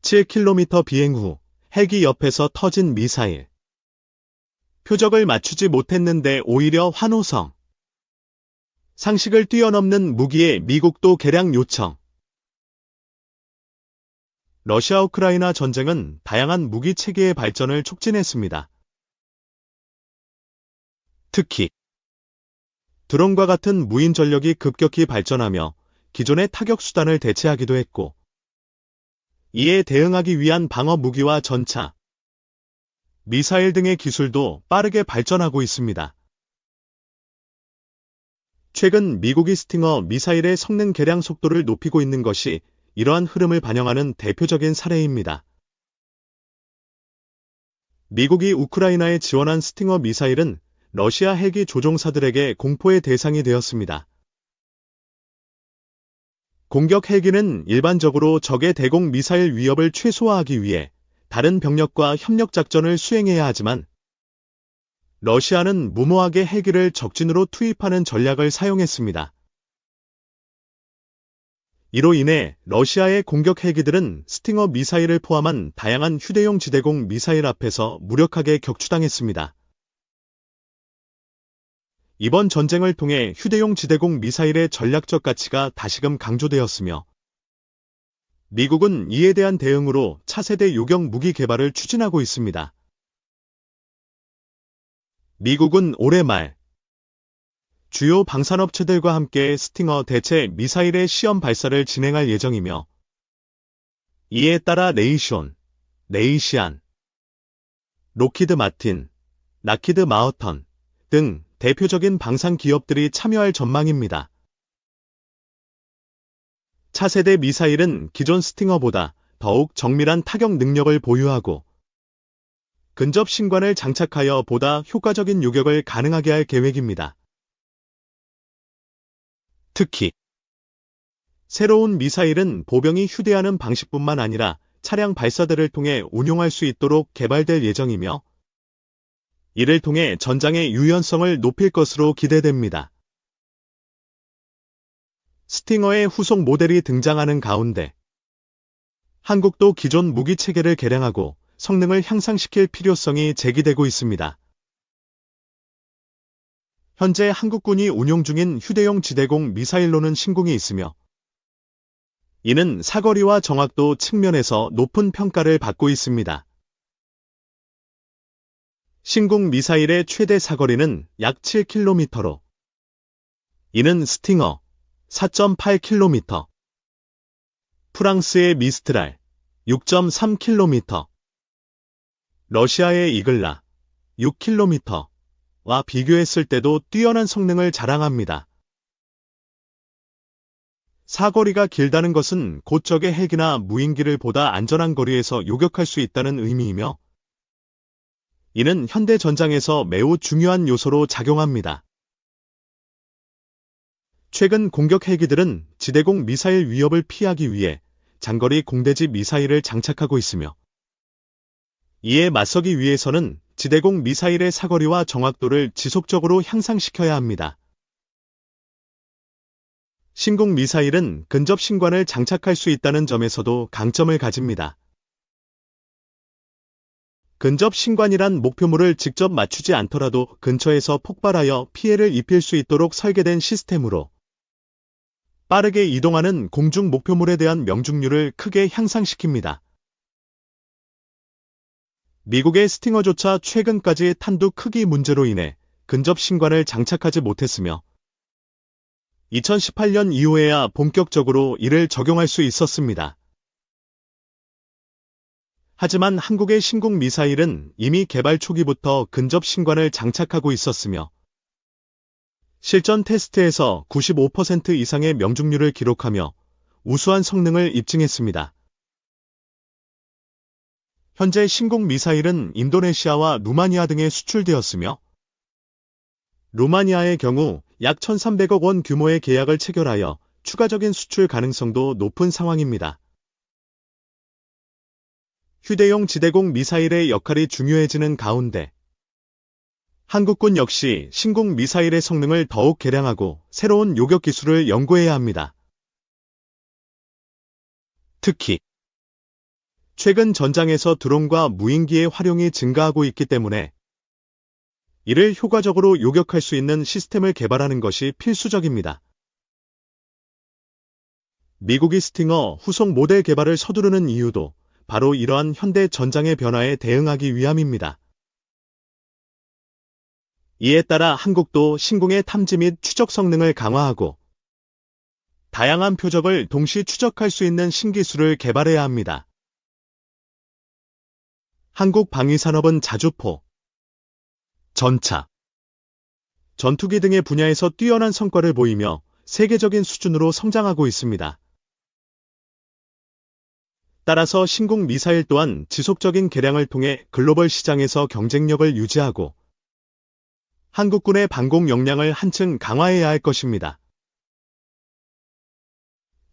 7km 비행 후 헬기 옆에서 터진 미사일. 표적을 맞추지 못했는데 오히려 환호성. 상식을 뛰어넘는 무기에 미국도 개량 요청. 러시아 우크라이나 전쟁은 다양한 무기 체계의 발전을 촉진했습니다. 특히 드론과 같은 무인 전력이 급격히 발전하며 기존의 타격 수단을 대체하기도 했고, 이에 대응하기 위한 방어 무기와 전차, 미사일 등의 기술도 빠르게 발전하고 있습니다. 최근 미국이 스팅어 미사일의 성능 개량 속도를 높이고 있는 것이 이러한 흐름을 반영하는 대표적인 사례입니다. 미국이 우크라이나에 지원한 스팅어 미사일은 러시아 헬기 조종사들에게 공포의 대상이 되었습니다. 공격 헬기는 일반적으로 적의 대공 미사일 위협을 최소화하기 위해 다른 병력과 협력 작전을 수행해야 하지만, 러시아는 무모하게 헬기를 적진으로 투입하는 전략을 사용했습니다. 이로 인해 러시아의 공격 헬기들은 스팅어 미사일을 포함한 다양한 휴대용 지대공 미사일 앞에서 무력하게 격추당했습니다. 이번 전쟁을 통해 휴대용 지대공 미사일의 전략적 가치가 다시금 강조되었으며, 미국은 이에 대한 대응으로 차세대 요격 무기 개발을 추진하고 있습니다. 미국은 올해 말 주요 방산업체들과 함께 스팅어 대체 미사일의 시험 발사를 진행할 예정이며, 이에 따라 레이션, 레이시안, 록히드 마틴, 락히드 마어턴 등 대표적인 방산 기업들이 참여할 전망입니다. 차세대 미사일은 기존 스팅어보다 더욱 정밀한 타격 능력을 보유하고, 근접 신관을 장착하여 보다 효과적인 요격을 가능하게 할 계획입니다. 특히 새로운 미사일은 보병이 휴대하는 방식뿐만 아니라 차량 발사대를 통해 운용할 수 있도록 개발될 예정이며, 이를 통해 전장의 유연성을 높일 것으로 기대됩니다. 스팅어의 후속 모델이 등장하는 가운데, 한국도 기존 무기 체계를 개량하고 성능을 향상시킬 필요성이 제기되고 있습니다. 현재 한국군이 운용 중인 휴대용 지대공 미사일로는 신궁이 있으며, 이는 사거리와 정확도 측면에서 높은 평가를 받고 있습니다. 신궁 미사일의 최대 사거리는 약 7km로, 이는 스팅어 4.8km, 프랑스의 미스트랄 6.3km, 러시아의 이글라 6km와 비교했을 때도 뛰어난 성능을 자랑합니다. 사거리가 길다는 것은 곧 적의 헬기나 무인기를 보다 안전한 거리에서 요격할 수 있다는 의미이며, 이는 현대 전장에서 매우 중요한 요소로 작용합니다. 최근 공격 헬기들은 지대공 미사일 위협을 피하기 위해 장거리 공대지 미사일을 장착하고 있으며, 이에 맞서기 위해서는 지대공 미사일의 사거리와 정확도를 지속적으로 향상시켜야 합니다. 신궁 미사일은 근접 신관을 장착할 수 있다는 점에서도 강점을 가집니다. 근접 신관이란 목표물을 직접 맞추지 않더라도 근처에서 폭발하여 피해를 입힐 수 있도록 설계된 시스템으로, 빠르게 이동하는 공중 목표물에 대한 명중률을 크게 향상시킵니다. 미국의 스팅어조차 최근까지 탄두 크기 문제로 인해 근접 신관을 장착하지 못했으며, 2018년 이후에야 본격적으로 이를 적용할 수 있었습니다. 하지만 한국의 신궁 미사일은 이미 개발 초기부터 근접 신관을 장착하고 있었으며, 실전 테스트에서 95% 이상의 명중률을 기록하며 우수한 성능을 입증했습니다. 현재 신궁 미사일은 인도네시아와 루마니아 등에 수출되었으며, 루마니아의 경우 약 1,300억 원 규모의 계약을 체결하여 추가적인 수출 가능성도 높은 상황입니다. 휴대용 지대공 미사일의 역할이 중요해지는 가운데, 한국군 역시 신궁 미사일의 성능을 더욱 개량하고 새로운 요격 기술을 연구해야 합니다. 특히 최근 전장에서 드론과 무인기의 활용이 증가하고 있기 때문에 이를 효과적으로 요격할 수 있는 시스템을 개발하는 것이 필수적입니다. 미국이 스팅어 후속 모델 개발을 서두르는 이유도 바로 이러한 현대 전장의 변화에 대응하기 위함입니다. 이에 따라 한국도 신궁의 탐지 및 추적 성능을 강화하고 다양한 표적을 동시 추적할 수 있는 신기술을 개발해야 합니다. 한국 방위산업은 자주포, 전차, 전투기 등의 분야에서 뛰어난 성과를 보이며 세계적인 수준으로 성장하고 있습니다. 따라서 신궁 미사일 또한 지속적인 개량을 통해 글로벌 시장에서 경쟁력을 유지하고 한국군의 방공 역량을 한층 강화해야 할 것입니다.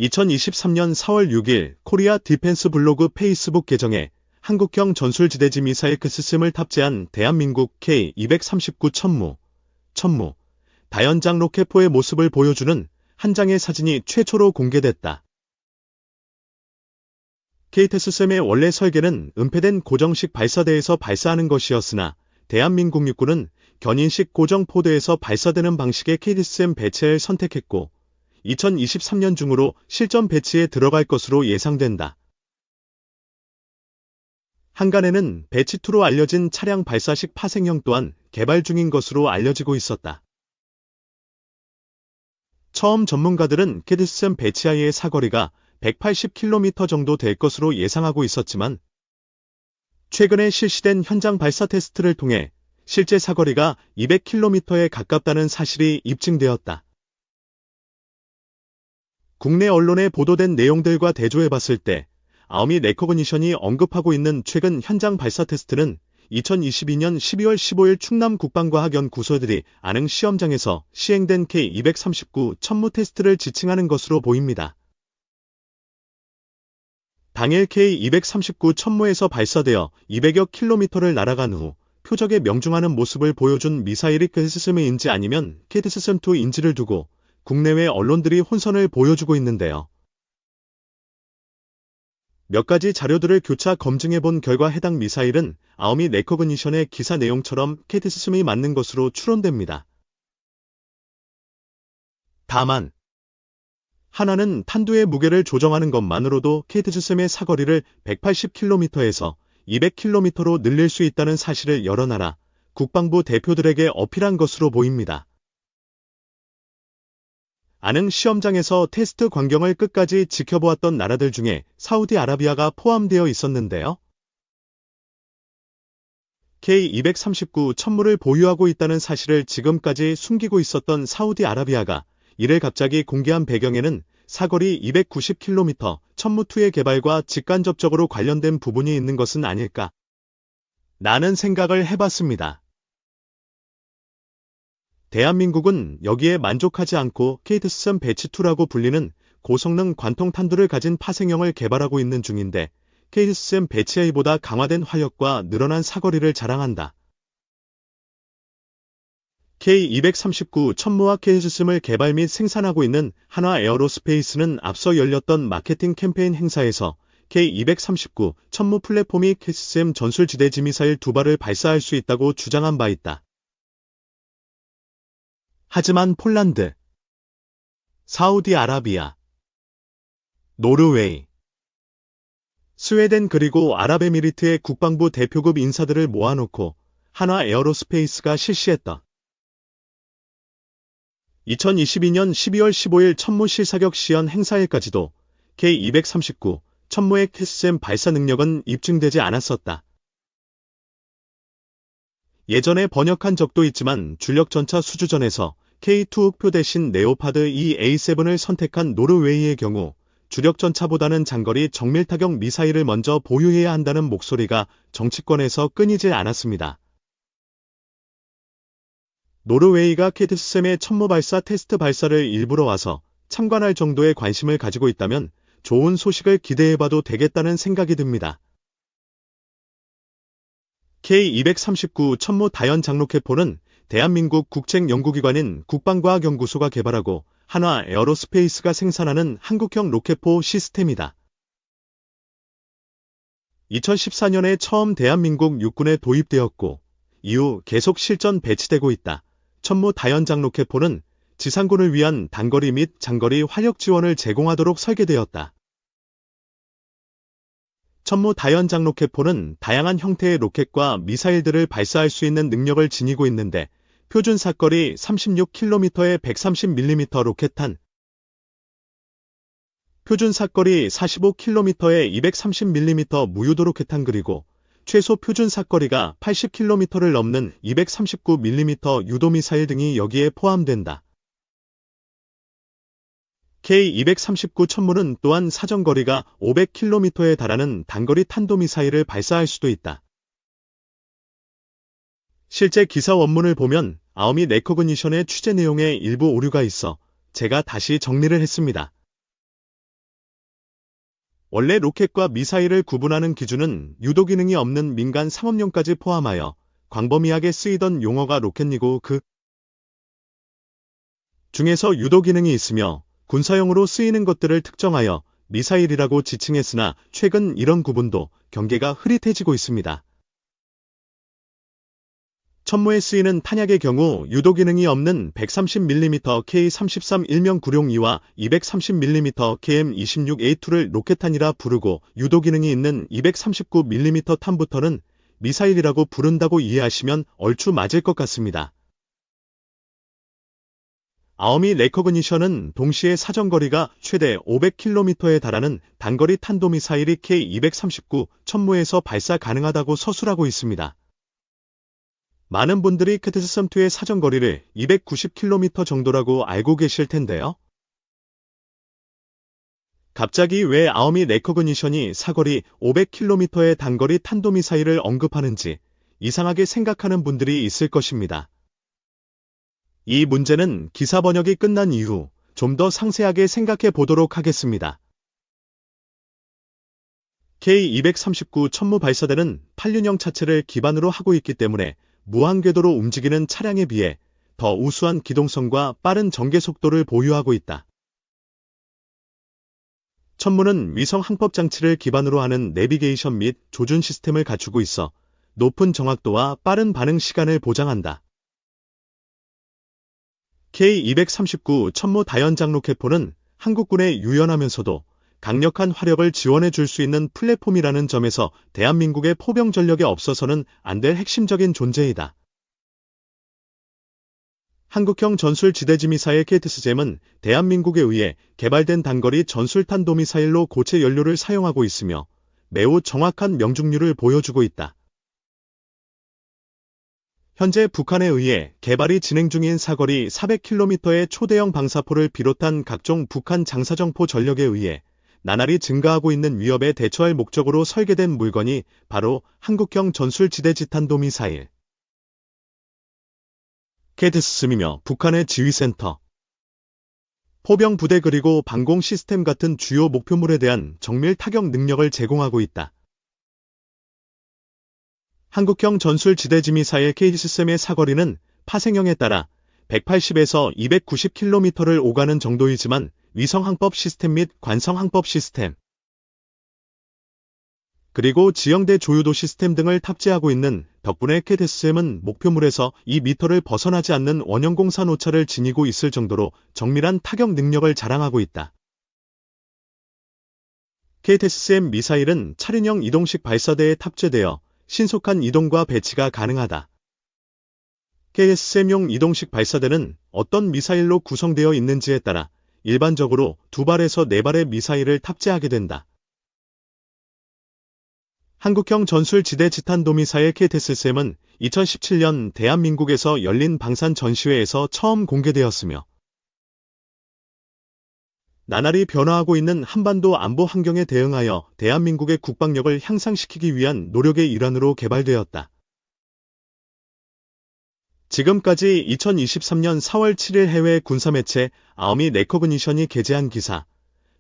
2023년 4월 6일 코리아 디펜스 블로그 페이스북 계정에 한국형 전술지대지 미사일 시스템을 탑재한 대한민국 K239 천무, 다연장 로켓포의 모습을 보여주는 한 장의 사진이 최초로 공개됐다. KTSM의 원래 설계는 은폐된 고정식 발사대에서 발사하는 것이었으나 대한민국 육군은 견인식 고정 포드에서 발사되는 방식의 KTSM 배치를 선택했고 2023년 중으로 실전 배치에 들어갈 것으로 예상된다. 한간에는 배치2로 알려진 차량 발사식 파생형 또한 개발 중인 것으로 알려지고 있었다. 처음 전문가들은 KTSM 배치하의 사거리가 180km 정도 될 것으로 예상하고 있었지만 최근에 실시된 현장 발사 테스트를 통해 실제 사거리가 200km에 가깝다는 사실이 입증되었다. 국내 언론에 보도된 내용들과 대조해봤을 때 아우미 레커그니션이 언급하고 있는 최근 현장 발사 테스트는 2022년 12월 15일 충남 국방과학연구소들이 안흥 시험장에서 시행된 K239 천무 테스트를 지칭하는 것으로 보입니다. 당일 K239 천무에서 발사되어 200여 킬로미터를 날아간 후 표적에 명중하는 모습을 보여준 미사일이 KTSM인지 아니면 KTSM2인지를 두고 국내외 언론들이 혼선을 보여주고 있는데요. 몇 가지 자료들을 교차 검증해본 결과 해당 미사일은 아우미 레커그니션의 기사 내용처럼 KTSM이 맞는 것으로 추론됩니다. 다만 하나는 탄두의 무게를 조정하는 것만으로도 KTSM의 사거리를 180km에서 200km로 늘릴 수 있다는 사실을 여러 나라 국방부 대표들에게 어필한 것으로 보입니다. 안흥 시험장에서 테스트 광경을 끝까지 지켜보았던 나라들 중에 사우디아라비아가 포함되어 있었는데요. K239 천무를 보유하고 있다는 사실을 지금까지 숨기고 있었던 사우디아라비아가 이를 갑자기 공개한 배경에는 사거리 290km 천무2의 개발과 직간접적으로 관련된 부분이 있는 것은 아닐까 라는 생각을 해봤습니다. 대한민국은 여기에 만족하지 않고 KTSM 배치2라고 불리는 고성능 관통 탄두를 가진 파생형을 개발하고 있는 중인데 KTSM 배치-A보다 강화된 화력과 늘어난 사거리를 자랑한다. K239 천무와 KTSM을 개발 및 생산하고 있는 한화 에어로스페이스는 앞서 열렸던 마케팅 캠페인 행사에서 K239 천무 플랫폼이 KTSM 전술지대지 미사일 2발을 발사할 수 있다고 주장한 바 있다. 하지만 폴란드, 사우디아라비아, 노르웨이, 스웨덴 그리고 아랍에미리트의 국방부 대표급 인사들을 모아놓고 한화 에어로스페이스가 실시했다. 2022년 12월 15일 천무 실사격 시연 행사일까지도 K239 천무의 KTSM 발사 능력은 입증되지 않았었다. 예전에 번역한 적도 있지만 주력전차 수주전에서 K2 흑표 대신 네오파드 EA7을 선택한 노르웨이의 경우 주력전차보다는 장거리 정밀타격 미사일을 먼저 보유해야 한다는 목소리가 정치권에서 끊이질 않았습니다. 노르웨이가 KTSM의 천무 발사 테스트 발사를 일부러 와서 참관할 정도의 관심을 가지고 있다면 좋은 소식을 기대해봐도 되겠다는 생각이 듭니다. K239 천무 다연 장로켓포는 대한민국 국책연구기관인 국방과학연구소가 개발하고 한화 에어로스페이스가 생산하는 한국형 로켓포 시스템이다. 2014년에 처음 대한민국 육군에 도입되었고 이후 계속 실전 배치되고 있다. 천무 다연장 로켓포는 지상군을 위한 단거리 및 장거리 화력 지원을 제공하도록 설계되었다. 천무 다연장 로켓포는 다양한 형태의 로켓과 미사일들을 발사할 수 있는 능력을 지니고 있는데 표준 사거리 36km의 130mm 로켓탄, 표준 사거리 45km의 230mm 무유도 로켓탄 그리고 최소 표준 사거리가 80km를 넘는 239mm 유도미사일 등이 여기에 포함된다. K239 천무는 또한 사정거리가 500km에 달하는 단거리 탄도미사일을 발사할 수도 있다. 실제 기사 원문을 보면 아우미 레코그니션의 취재 내용에 일부 오류가 있어 제가 다시 정리를 했습니다. 원래 로켓과 미사일을 구분하는 기준은 유도 기능이 없는 민간 상업용까지 포함하여 광범위하게 쓰이던 용어가 로켓이고 그 중에서 유도 기능이 있으며 군사용으로 쓰이는 것들을 특정하여 미사일이라고 지칭했으나 최근 이런 구분도 경계가 흐릿해지고 있습니다. 천무에 쓰이는 탄약의 경우 유도 기능이 없는 130mm K-33 일명 구룡2와 230mm KM-26A2를 로켓탄이라 부르고 유도 기능이 있는 239mm 탄부터는 미사일이라고 부른다고 이해하시면 얼추 맞을 것 같습니다. 아우미 레코그니션은 동시에 사정거리가 최대 500km에 달하는 단거리 탄도미사일이 K239 천무에서 발사 가능하다고 서술하고 있습니다. 많은 분들이 캐트스-3-2의 사정거리를 290km 정도라고 알고 계실 텐데요. 갑자기 왜 아우미 레코그니션이 사거리 500km의 단거리 탄도미사일을 언급하는지 이상하게 생각하는 분들이 있을 것입니다. 이 문제는 기사 번역이 끝난 이후 좀 더 상세하게 생각해 보도록 하겠습니다. K239 천무 발사대는 8륜형 차체를 기반으로 하고 있기 때문에 무한궤도로 움직이는 차량에 비해 더 우수한 기동성과 빠른 전개 속도를 보유하고 있다. 천무는 위성 항법 장치를 기반으로 하는 내비게이션 및 조준 시스템을 갖추고 있어 높은 정확도와 빠른 반응 시간을 보장한다. K239 천무 다연장 로켓포는 한국군에 유연하면서도 강력한 화력을 지원해 줄 수 있는 플랫폼이라는 점에서 대한민국의 포병 전력에 없어서는 안 될 핵심적인 존재이다. 한국형 전술 지대지 미사일 KTS잼은 대한민국에 의해 개발된 단거리 전술탄도 미사일로 고체 연료를 사용하고 있으며 매우 정확한 명중률을 보여주고 있다. 현재 북한에 의해 개발이 진행 중인 사거리 400km의 초대형 방사포를 비롯한 각종 북한 장사정포 전력에 의해 나날이 증가하고 있는 위협에 대처할 목적으로 설계된 물건이 바로 한국형 전술지대지탄도 미사일 KTSM이며 북한의 지휘센터, 포병 부대 그리고 방공 시스템 같은 주요 목표물에 대한 정밀 타격 능력을 제공하고 있다. 한국형 전술지대지 미사일 KTSM의 사거리는 파생형에 따라 180에서 290km를 오가는 정도이지만 위성항법 시스템 및 관성항법 시스템, 그리고 지형대 조유도 시스템 등을 탑재하고 있는 덕분에 KTSM은 목표물에서 2m를 벗어나지 않는 원형 공산 오차를 지니고 있을 정도로 정밀한 타격 능력을 자랑하고 있다. KTSM 미사일은 차륜형 이동식 발사대에 탑재되어 신속한 이동과 배치가 가능하다. KTSM용 이동식 발사대는 어떤 미사일로 구성되어 있는지에 따라 일반적으로 2발에서 4발의 미사일을 탑재하게 된다. 한국형 전술지대 지탄도 미사일 KTSM은 2017년 대한민국에서 열린 방산 전시회에서 처음 공개되었으며 나날이 변화하고 있는 한반도 안보 환경에 대응하여 대한민국의 국방력을 향상시키기 위한 노력의 일환으로 개발되었다. 지금까지 2023년 4월 7일 해외 군사매체 아우미 레코그니션이 게재한 기사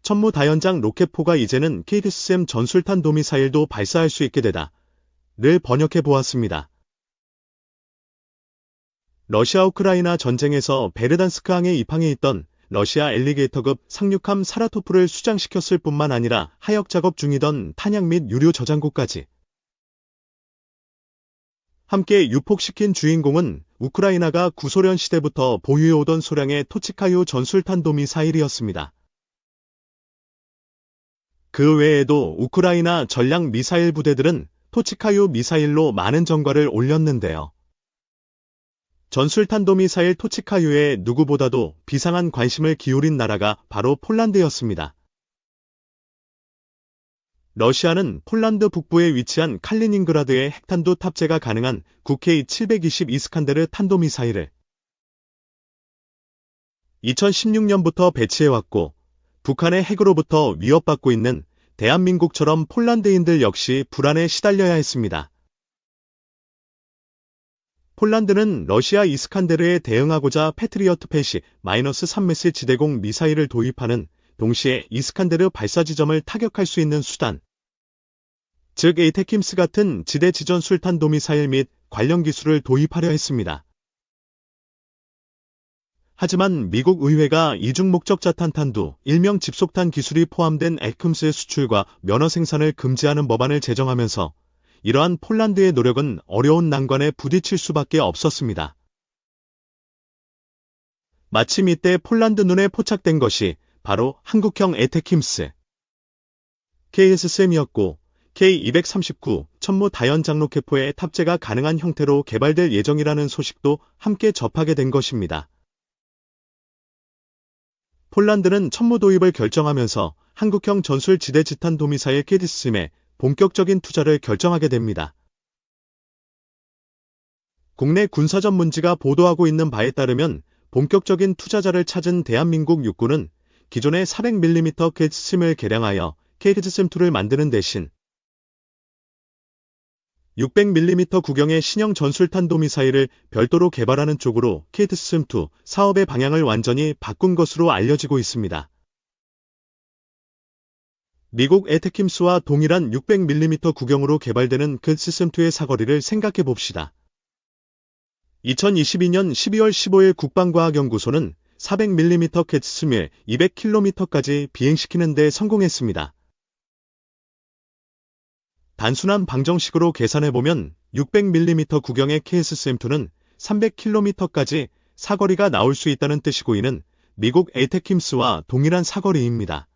천무 다연장 로켓포가 이제는 KTSM 전술탄 도미사일도 발사할 수 있게 되다를 번역해 보았습니다. 러시아 우크라이나 전쟁에서 베르단스크항에 입항해 있던 러시아 엘리게이터급 상륙함 사라토프를 수장시켰을 뿐만 아니라 하역 작업 중이던 탄약 및 유료 저장고까지 함께 유폭시킨 주인공은 우크라이나가 구소련 시대부터 보유해오던 소량의 토치카유 전술탄도 미사일이었습니다. 그 외에도 우크라이나 전략 미사일 부대들은 토치카유 미사일로 많은 전과를 올렸는데요. 전술탄도미사일 토치카유에 누구보다도 비상한 관심을 기울인 나라가 바로 폴란드였습니다. 러시아는 폴란드 북부에 위치한 칼리닝그라드에 핵탄두 탑재가 가능한 국K-720 이스칸데르 탄도미사일을 2016년부터 배치해왔고 북한의 핵으로부터 위협받고 있는 대한민국처럼 폴란드인들 역시 불안에 시달려야 했습니다. 폴란드는 러시아 이스칸데르에 대응하고자 패트리어트 패시-3메시 지대공 미사일을 도입하는 동시에 이스칸데르 발사 지점을 타격할 수 있는 수단, 즉 에이테킴스 같은 지대 지전 술탄도 미사일 및 관련 기술을 도입하려 했습니다. 하지만 미국 의회가 이중 목적자 탄탄두, 일명 집속탄 기술이 포함된 에이테킴스의 수출과 면허 생산을 금지하는 법안을 제정하면서 이러한 폴란드의 노력은 어려운 난관에 부딪힐 수밖에 없었습니다. 마침 이때 폴란드 눈에 포착된 것이 바로 한국형 에테킴스 KSSM이었고 K239 천무 다연 장로케포에 탑재가 가능한 형태로 개발될 예정이라는 소식도 함께 접하게 된 것입니다. 폴란드는 천무 도입을 결정하면서 한국형 전술 지대 지탄 도미사일 KSSM에 본격적인 투자를 결정하게 됩니다. 국내 군사 전문지가 보도하고 있는 바에 따르면 본격적인 투자자를 찾은 대한민국 육군은 기존의 400mm KSSM을 개량하여 KSSM2를 만드는 대신 600mm 구경의 신형 전술탄도미사일을 별도로 개발하는 쪽으로 KSSM2 사업의 방향을 완전히 바꾼 것으로 알려지고 있습니다. 미국 에테킴스와 동일한 600mm 구경으로 개발되는 KSSM2의 사거리를 생각해 봅시다. 2022년 12월 15일 국방과학연구소는 400mm KSSM을 200km까지 비행시키는 데 성공했습니다. 단순한 방정식으로 계산해보면 600mm 구경의 KSSM2는 300km까지 사거리가 나올 수 있다는 뜻이고 이는 미국 에이테킴스와 동일한 사거리입니다.